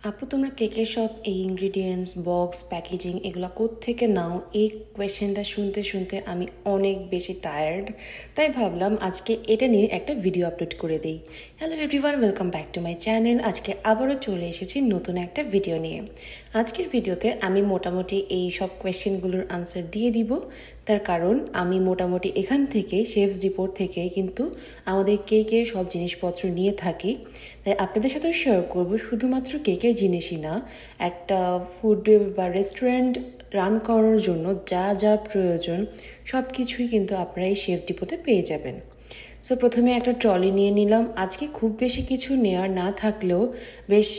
আপু তোমরা কেকের সব এই ইনগ্রিডিয়েন্টস বক্স প্যাকেজিং এগুলো কোত্থেকে নাও? এই কোয়েশ্চেনটা শুনতে শুনতে আমি অনেক বেশি টায়ার্ড, তাই ভাবলাম আজকে এটা নিয়ে একটা ভিডিও আপলোড করে দিই। Hello everyone, welcome back to my channel. আজকে আবারও চলে এসেছি নতুন একটা ভিডিও নিয়ে। আজকের ভিডিওতে আমি মোটামুটি এই সব কোয়েশ্চেনগুলোর আনসার দিয়ে দিব। তার কারণ আমি মোটামুটি এখান থেকে শেফস ডিপোর থেকে কিন্তু আমাদের কেকের সব জিনিসপত্র নিয়ে থাকি। তাই আপনাদের সাথেও শেয়ার করব শুধুমাত্র কেকের জিনিসই না, একটা ফুড বা রেস্টুরেন্ট রান করানোর জন্য যা যা প্রয়োজন সব কিছুই কিন্তু আপনারা এই শেফ ডিপোতে পেয়ে যাবেন। সো প্রথমে একটা ট্রলি নিয়ে নিলাম। আজকে খুব বেশি কিছু নেওয়ার না থাকলেও বেশ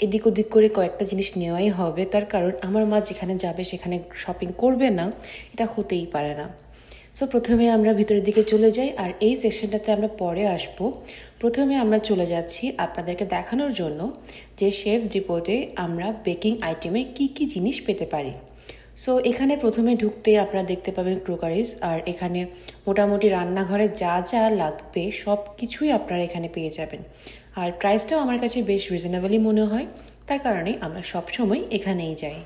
এদিক ওদিক করে কয়েকটা জিনিস নেওয়াই হবে, তার কারণ আমার মা যেখানে যাবে সেখানে শপিং করবে না, এটা হতেই পারে না। সো প্রথমে আমরা ভিতরের দিকে চলে যাই, আর এই সেকশনটাতে আমরা পরে আসব। প্রথমে আমরা চলে যাচ্ছি আপনাদেরকে দেখানোর জন্য যে শেফস ডিপোতে আমরা বেকিং আইটেমে কি কি জিনিস পেতে পারি। সো এখানে প্রথমে ঢুকতে আপনারা দেখতে পাবেন ক্রোকারিজ, আর এখানে মোটামুটি রান্নাঘরে যা যা লাগবে সব কিছুই আপনারা এখানে পেয়ে যাবেন। আর প্রাইসটাও আমার কাছে বেশ রিজনেবলই মনে হয়, তার কারণে আমরা সবসময় এখানেই যাই।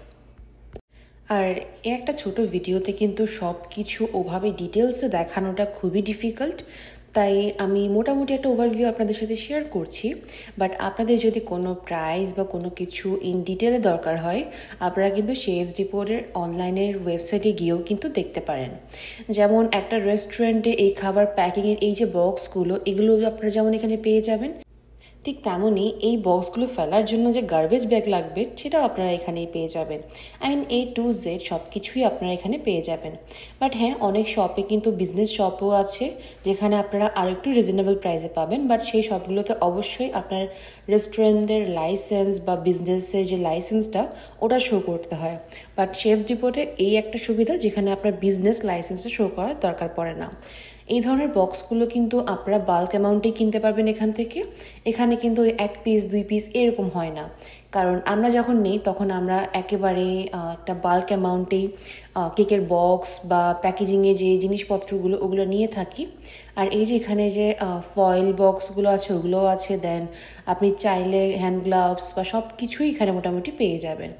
আর একটা ছোট ভিডিওতে কিন্তু সব কিছু ওভাবে ডিটেলসে দেখানোটা খুবই ডিফিকাল্ট, তাই আমি মোটামুটি একটা ওভারভিউ আপনাদের সাথে শেয়ার করছি। বাট আপনাদের যদি কোনো প্রাইস বা কোনো কিছু ইন ডিটেলে দরকার হয়, আপনারা কিন্তু শেফস ডিপোর অনলাইনের ওয়েবসাইটে গিয়েও কিন্তু দেখতে পারেন। যেমন একটা রেস্টুরেন্টে এই খাবার প্যাকিংয়ের এই যে বক্সগুলো, এগুলো আপনারা যেমন এখানে পেয়ে যাবেন, ঠিক তেমনই এই বক্সগুলো ফেলার জন্য যে গার্বেজ ব্যাগ লাগবে সেটাও আপনারা এখানেই পেয়ে যাবেন। এ টু জেড সব কিছুই আপনারা এখানে পেয়ে যাবেন। বাট হ্যাঁ, অনেক শপে কিন্তু বিজনেস শপও আছে যেখানে আপনারা আরও একটু রিজনেবল প্রাইসে পাবেন, বাট সেই শপগুলোতে অবশ্যই আপনার রেস্টুরেন্টের লাইসেন্স বা বিজনেসের যে লাইসেন্সটা ওটা শো করতে হয়। বাট শেফস ডিপোতে এই একটা সুবিধা যেখানে আপনার বিজনেস লাইসেন্সটা শো করার দরকার পড়ে না। এই ধরনের বক্সগুলো কিন্তু আপনারা বাল্ক অ্যামাউন্টে কিনতে পারবেন এখান থেকে। এখানে কিন্তু এক পিস 2 পিস এরকম হয় না, কারণ আমরা যখন নেই তখন আমরা একেবারে একটা বাল্ক অ্যামাউন্টেই কেকের বক্স বা প্যাকেজিংয়ে যে জিনিসপত্রগুলো ওগুলো নিয়ে থাকি। আর এই যে এখানে যে ফয়েল বক্সগুলো আছে ওগুলোও আছে, দেন আপনি চাইলে হ্যান্ড গ্লাভস বা সব কিছুই এখানে মোটামুটি পেয়ে যাবেন।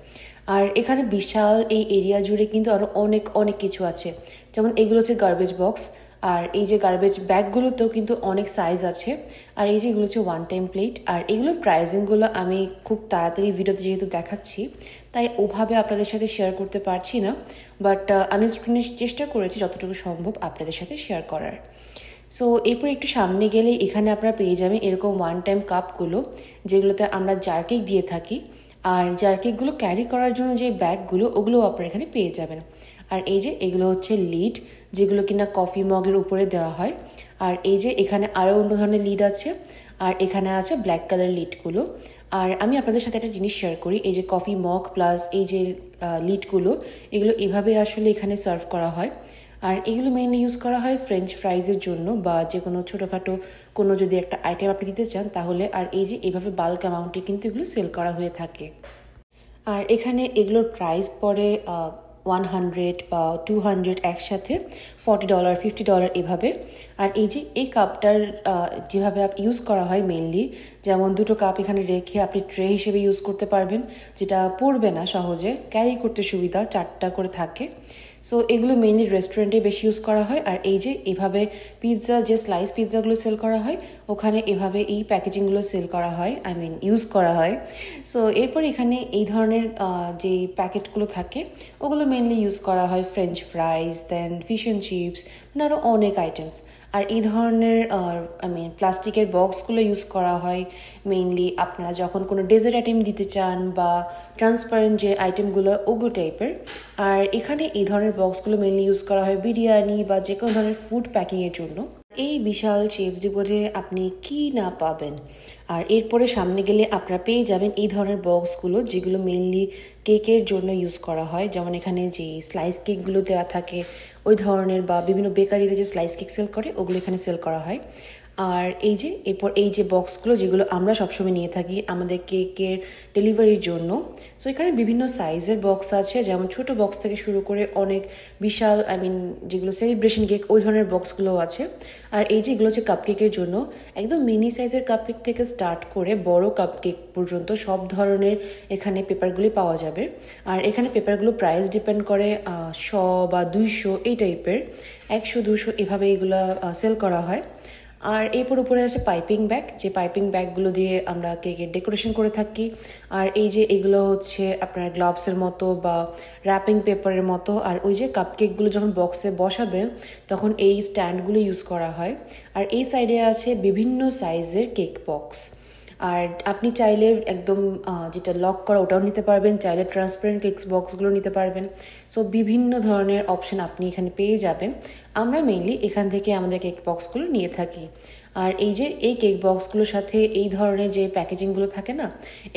আর এখানে বিশাল এই এরিয়া জুড়ে কিন্তু আরও অনেক অনেক কিছু আছে, যেমন এগুলো হচ্ছে গার্বেজ বক্স, আর এই যে গার্বেজ ব্যাগগুলোতেও কিন্তু অনেক সাইজ আছে। আর এই যে এগুলো হচ্ছে ওয়ান টাইম প্লেট, আর এগুলোর প্রাইসিংগুলো আমি খুব তাড়াতাড়ি ভিডিওতে যেহেতু দেখাচ্ছি তাই ওভাবে আপনাদের সাথে শেয়ার করতে পারছি না, বাট আমি স্ক্রিনে চেষ্টা করেছি যতটুকু সম্ভব আপনাদের সাথে শেয়ার করার। সো এরপর একটু সামনে গেলে এখানে আপনারা পেয়ে যাবেন এরকম ওয়ান টাইম কাপগুলো, যেগুলোতে আমরা জার কেক দিয়ে থাকি। আর জার কেকগুলো ক্যারি করার জন্য যে ব্যাগগুলো ওগুলোও আপনারা এখানে পেয়ে যাবেন। আর এই যে এগুলো হচ্ছে লিড, যেগুলো কিনা কফি মগের উপরে দেওয়া হয়। আর এই যে এখানে আরও অন্য ধরনের লিড আছে, আর এখানে আছে ব্ল্যাক কালার লিডগুলো। আর আমি আপনাদের সাথে একটা জিনিস শেয়ার করি, এই যে কফি মগ প্লাস এই যে লিডগুলো, এগুলো এভাবে আসলে এখানে সার্ভ করা হয়। আর এগুলো মেইনলি ইউজ করা হয় ফ্রেঞ্চ ফ্রাইজের জন্য বা যে কোনো ছোটোখাটো কোনো যদি একটা আইটেম আপনি দিতে চান তাহলে। আর এই যে এভাবে বাল্ক অ্যামাউন্টে কিন্তু এগুলো সেল করা হয়ে থাকে। আর এখানে এগুলোর প্রাইস পড়ে 100 বা 200 একসাথে, $40 $50 এভাবে। আর এই যে এই কাপটার যেভাবে ইউজ করা হয় মেইনলি, যেমন দুটো কাপ এখানে রেখে আপনি ট্রে হিসেবে ইউজ করতে পারবেন, যেটা পড়বে না, সহজে ক্যারি করতে সুবিধা, 4টা করে থাকে। সো এগুলো মেইনলি রেস্টুরেন্টে বেশি ইউজ করা হয়। আর এই যে এভাবে পিৎজা, যে স্লাইস পিৎজাগুলো সেল করা হয় ওখানে এভাবে এই প্যাকেজিংগুলো সেল করা হয়, ইউজ করা হয়। সো এরপর এখানে এই ধরনের যে প্যাকেটগুলো থাকে ওগুলো মেইনলি ইউজ করা হয় french fries, then fish and chips, আরও অনেক আইটেমস। আর এই ধরনের প্লাস্টিকের বক্সগুলো ইউজ করা হয় মেইনলি আপনারা যখন কোনো ডেজার্ট আইটেম দিতে চান বা ট্রান্সপারেন্ট যে আইটেমগুলো ওগুলো টাইপের। আর এখানে এই ধরনের বক্সগুলো মেইনলি ইউজ করা হয় বিরিয়ানি বা যে কোনো ধরনের ফুড প্যাকিংয়ের জন্য। এই বিশাল শেফস ডিপোতে আপনি কি না পাবেন। আর এরপরে সামনে গেলে আপনারা পেয়ে যাবেন এই ধরনের বক্সগুলো, যেগুলো মেইনলি কেকের জন্য ইউজ করা হয়, যেমন এখানে যে স্লাইস কেকগুলো দেওয়া থাকে ওই ধরনের, বা বিভিন্ন বেকারিতে যে স্লাইস কেক সেল করে ওগুলো এখানে সেল করা হয়। আর এরপর এই যে বক্সগুলো যেগুলো আমরা সবসময় নিয়ে থাকি আমাদের কেকের ডেলিভারির জন্য। সো এখানে বিভিন্ন সাইজের বক্স আছে, যেমন ছোট বক্স থেকে শুরু করে অনেক বিশাল যেগুলো সেলিব্রেশন কেক ওই ধরনের বক্সগুলোও আছে। আর এগুলো হচ্ছে কাপকেকের জন্য, একদম মিনি সাইজের কাপকেক থেকে স্টার্ট করে বড় কাপকেক পর্যন্ত সব ধরনের এখানে পেপারগুলি পাওয়া যাবে। আর এখানে পেপারগুলো প্রাইস ডিপেন্ড করে 100 বা 200 এই টাইপের, 100 200 এভাবে এগুলো সেল করা হয়। আর এরপর উপরে আছে পাইপিং ব্যাগ, যে পাইপিং ব্যাগগুলো দিয়ে আমরা কেকের ডেকোরেশন করে থাকি। আর এগুলো হচ্ছে আপনার গ্লাভসের মতো বা র্যাপিং পেপারের মতো। আর ওই যে কাপকেকগুলো যখন বক্সে বসাবেন তখন এই স্ট্যান্ডগুলো ইউজ করা হয়। আর এই সাইডে আছে বিভিন্ন সাইজের কেক বক্স। আর আপনি চাইলে একদম যেটা লক করা ওটাও নিতে পারবেন, চাইলে ট্রান্সপারেন্ট কেক বক্সগুলো নিতে পারবেন। সো বিভিন্ন ধরনের অপশন আপনি এখানে পেয়ে যাবেন। আমরা মেইনলি এখান থেকে আমাদের কেক বক্সগুলো নিয়ে থাকি। আর এই কেক বক্সগুলোর সাথে এই ধরনের যে প্যাকেজিংগুলো থাকে না,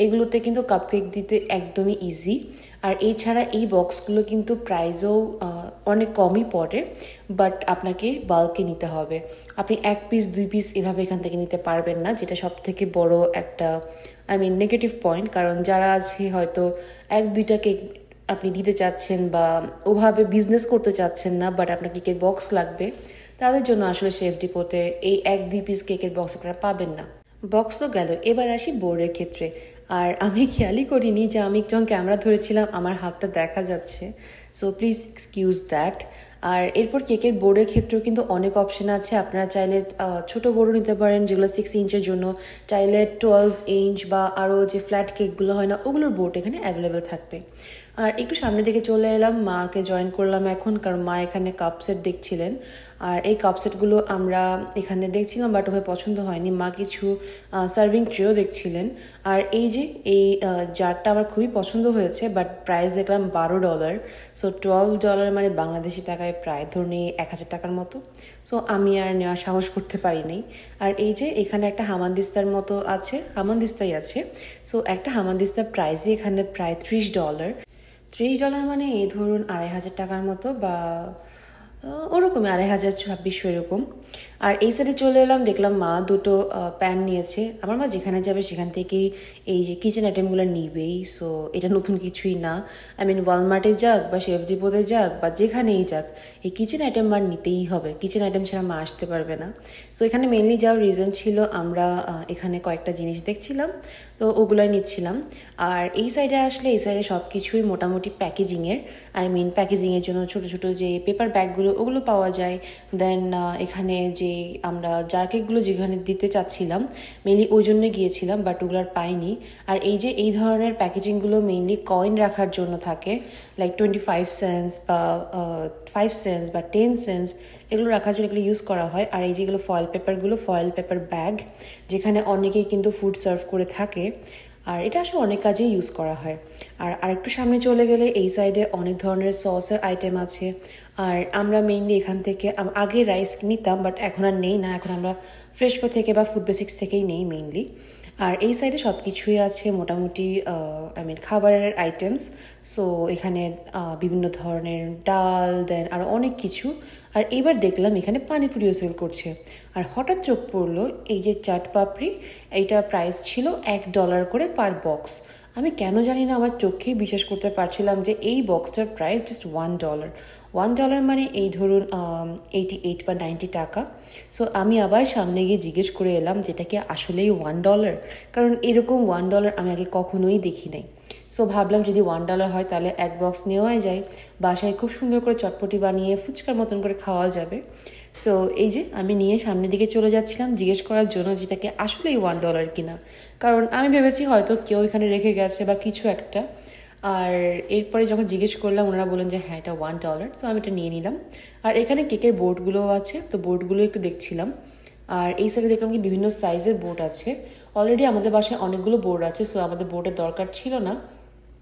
এগুলোতে কিন্তু কাপকেক দিতে একদমই ইজি। আর এছাড়া এই বক্সগুলো কিন্তু প্রাইসও অনেক কমই পড়ে, বাট আপনাকে বাল্কে নিতে হবে। আপনি 1 পিস 2 পিস এভাবে এখান থেকে নিতে পারবেন না, যেটা সব থেকে বড় একটা নেগেটিভ পয়েন্ট। কারণ যারা আছে হয়তো 1-2টা কেক আপনি দিতে চাচ্ছেন বা ওভাবে বিজনেস করতে চাচ্ছেন না, বাট আপনার কেকের বক্স লাগবে, তাদের জন্য আসলে শেফ ডিপোতে এই 1-2 পিস কেকের বক্স আপনারা পাবেন না। বক্স তো গেল, এবার আসি বোর্ডের ক্ষেত্রে। আর আমি খেয়ালই করিনি যে আমি যখন ক্যামেরা ধরেছিলাম আমার হাতটা দেখা যাচ্ছে, সো প্লিজ এক্সকিউজ দ্যাট। আর এরপর কেকের বোর্ডের ক্ষেত্রেও কিন্তু অনেক অপশন আছে। আপনারা চাইলে ছোট বোর্ডও নিতে পারেন, যেগুলো 6 ইঞ্চের জন্য, চাইলে 12 ইঞ্চ বা আরও যে ফ্ল্যাট কেকগুলো হয় না ওগুলোর বোর্ড এখানে অ্যাভেলেবেল থাকবে। আর একটু সামনের দিকে চলে এলাম, মাকে জয়েন করলাম এখন, কারণ মা এখানে কাপ সেট দেখছিলেন। আর এই কাপ সেটগুলো আমরা এখানে দেখছিলাম, বাট ওভাবে পছন্দ হয়নি। মা কিছু সার্ভিং ট্রেও দেখছিলেন। আর এই জারটা আমার খুবই পছন্দ হয়েছে, বাট প্রাইস দেখলাম $12। সো $12 মানে বাংলাদেশি টাকায় প্রায় ধরুন 1000 টাকার মতো। সো আমি আর নেওয়ার সাহস করতে পারি নাই। আর এখানে একটা হামানদিস্তার মতো আছে, হামানদিস্তাই আছে। সো একটা হামানদিস্তার প্রাইসই এখানে প্রায় $30। $30 মানে এই ধরুন 2500 টাকার মতো, বা ওরকমই 2500-2600 এরকম। আর এই সাইডে চলে এলাম, দেখলাম মা দুটো প্যান নিয়েছে। আমার মা যেখানে যাবে সেখান থেকেই এই যে কিচেন আইটেমগুলো নিবেই। সো এটা নতুন কিছুই না। ওয়ালমার্টে যাক বা শেফ ডিপোতে যাক বা যেখানেই যাক, এই কিচেন আইটেম মার নিতেই হবে। কিচেন আইটেম ছাড়া মা আসতে পারবে না। সো এখানে মেনলি যাওয়ার রিজন ছিল আমরা এখানে কয়েকটা জিনিস দেখছিলাম, তো ওগুলোই নিচ্ছিলাম। আর এই সাইডে আসলে এই সাইডে সব কিছুই মোটামুটি প্যাকেজিংয়ের, প্যাকেজিংয়ের জন্য ছোট ছোট যে পেপার ব্যাগগুলো ওগুলো পাওয়া যায়। দেন এখানে যে আমরা জার কেকগুলো যেখানে দিতে চাচ্ছিলাম মেনলি ওই জন্য গিয়েছিলাম, বাট ওগুলো আর পাইনি। আর এই ধরনের প্যাকেজিংগুলো মেনলি কয়েন রাখার জন্য থাকে, লাইক 25 সেন্টস বা 5 সেন্টস বা 10 সেন্টস, এগুলো রাখার জন্য এগুলো ইউজ করা হয়। আর যেগুলো ফয়েল পেপার ব্যাগ, যেখানে অনেকেই কিন্তু ফুড সার্ভ করে থাকে। আর এটা আসলে অনেক কাজেই ইউজ করা হয়। আর আরেকটু সামনে চলে গেলে এই সাইডে অনেক ধরনের সসের আইটেম আছে। আর আমরা মেইনলি এখান থেকে আগে রাইস নিতাম, বাট এখন আর নেই না, এখন আমরা ফ্রেশকো থেকে বা ফুড বেসিক্স থেকেই নেই মেইনলি। আর এই সাইডে সব কিছুই আছে মোটামুটি খাবারের আইটেমস। সো এখানে বিভিন্ন ধরনের ডাল, দেন আরও অনেক কিছু। আর এবার দেখলাম এখানে পানিপুরিও সেল করছে। আর হঠাৎ চোখ পড়লো এই যে চাট পাপড়ি, এইটা প্রাইস ছিল $1 করে পার বক্স। আমি কেন জানি না আমার চোখেই বিশ্বাস করতে পারছিলাম যে এই বক্সটার প্রাইস জাস্ট $1। $1 মানে এই ধরুন 88 বা 90 টাকা। সো আমি আবার সামনে গিয়ে জিজ্ঞেস করে এলাম যেটা কি আসলেই $1, কারণ এরকম $1 আমি আগে কখনোই দেখি নাই। সো ভাবলাম যদি $1 হয় তাহলে এক বক্স নেওয়াই যায়, বাসায় খুব সুন্দর করে চটপটি বানিয়ে ফুচকার মতন করে খাওয়া যাবে। সো আমি নিয়ে সামনের দিকে চলে যাচ্ছিলাম জিজ্ঞেস করার জন্য যেটাকে আসলেই $1 কিনা, কারণ আমি ভেবেছি হয়তো কেউ এখানে রেখে গেছে বা কিছু একটা। আর এরপরে যখন জিজ্ঞেস করলাম ওনারা বললেন যে হ্যাঁ এটা $1। তো আমি এটা নিয়ে নিলাম। আর এখানে কেকের বোর্ডগুলোও আছে, তো বোর্ডগুলো একটু দেখছিলাম। আর এই সাইডে দেখলাম কি বিভিন্ন সাইজের বোর্ড আছে। অলরেডি আমাদের বাসায় অনেকগুলো বোর্ড আছে, সো আমাদের বোর্ডের দরকার ছিল না,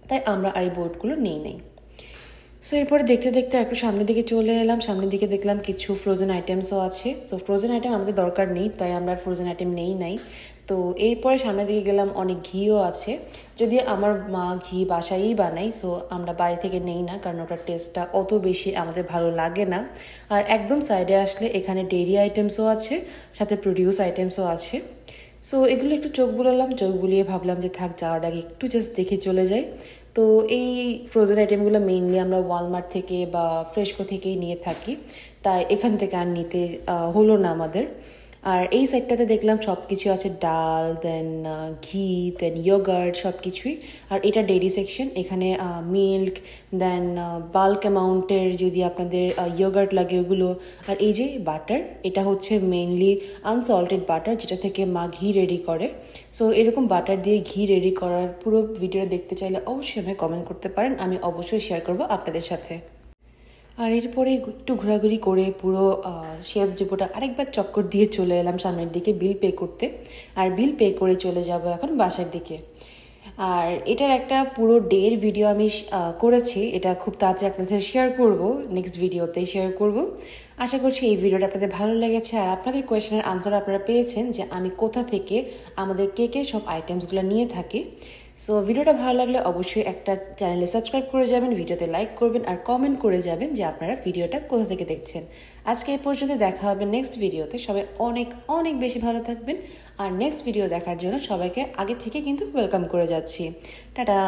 তাই আমরা আর এই বোর্ডগুলো নেই। সো এরপরে দেখতে দেখতে একটু সামনের দিকে চলে এলাম, সামনের দিকে দেখলাম কিছু ফ্রোজেন আইটেমসও আছে। সো ফ্রোজেন আইটেম আমাদের দরকার নেই, তাই আমরা ফ্রোজেন আইটেম নাই। তো এরপরে সামনের দিকে গেলাম, অনেক ঘিও আছে, যদিও আমার মা ঘি বাসায়ই বানাই, সো আমরা বাড়ি থেকে নেই না, কারণ ওটার টেস্টটা অত বেশি আমাদের ভালো লাগে না। আর একদম সাইডে আসলে এখানে ডেইরি আইটেমসও আছে, সাথে প্রোডিউস আইটেমসও আছে। সো এগুলো একটু চোখ বুলালাম, চোখ বুলিয়ে ভাবলাম যে থাক, যাওয়ার আগে একটু জাস্ট দেখে চলে যাই। তো এই ফ্রোজেন আইটেমগুলো মেইনলি আমরা ওয়ালমার্ট থেকে বা ফ্রেশকো থেকেই নিয়ে থাকি, তাই এখান থেকে আর নিতে হলো না আমাদের। আর এই সাইডটাতে দেখলাম সব কিছু আছে, ডাল, দেন ঘি, দেন ইয়োগার্ট, সব কিছুই। আর এটা ডেইরি সেকশন, এখানে মিল্ক, দেন বাল্ক অ্যামাউন্টের যদি আপনাদের ইয়োগার্ট লাগে ওগুলো। আর এই যে বাটার, এটা হচ্ছে মেইনলি আনসল্টেড বাটার, যেটা থেকে মা ঘি রেডি করে। সো এরকম বাটার দিয়ে ঘি রেডি করার পুরো ভিডিওটা দেখতে চাইলে অবশ্যই আমায় কমেন্ট করতে পারেন, আমি অবশ্যই শেয়ার করবো আপনাদের সাথে। আর এরপরে একটু ঘোরাঘুরি করে পুরো শেফ ডিপোটা আরেকবার চক্কর দিয়ে চলে এলাম সামনের দিকে বিল পে করতে। আর বিল পে করে চলে যাব এখন বাসার দিকে। আর এটার একটা পুরো ডের ভিডিও আমি করেছি, এটা খুব তাড়াতাড়ি আপনাদের শেয়ার করব, নেক্সট ভিডিওতেই শেয়ার করব। আশা করছি এই ভিডিওটা আপনাদের ভালো লেগেছে, আর আপনাদের কোয়েশনের আনসার আপনারা পেয়েছেন যে আমি কোথা থেকে আমাদের কেকের সব আইটেমসগুলো নিয়ে থাকি। সো ভিডিওটা ভালো লাগলে অবশ্যই একটা চ্যানেলে সাবস্ক্রাইব করে যাবেন, ভিডিওতে লাইক করবেন, আর কমেন্ট করে যাবেন যে আপনারা ভিডিওটা কোথা থেকে দেখছেন। আজকে এই পর্যন্ত, দেখা হবে নেক্সট ভিডিওতে। সবাই অনেক অনেক বেশি ভালো থাকবেন, আর নেক্সট ভিডিও দেখার জন্য সবাইকে আগে থেকে কিন্তু ওয়েলকাম করে যাচ্ছি। টাটা।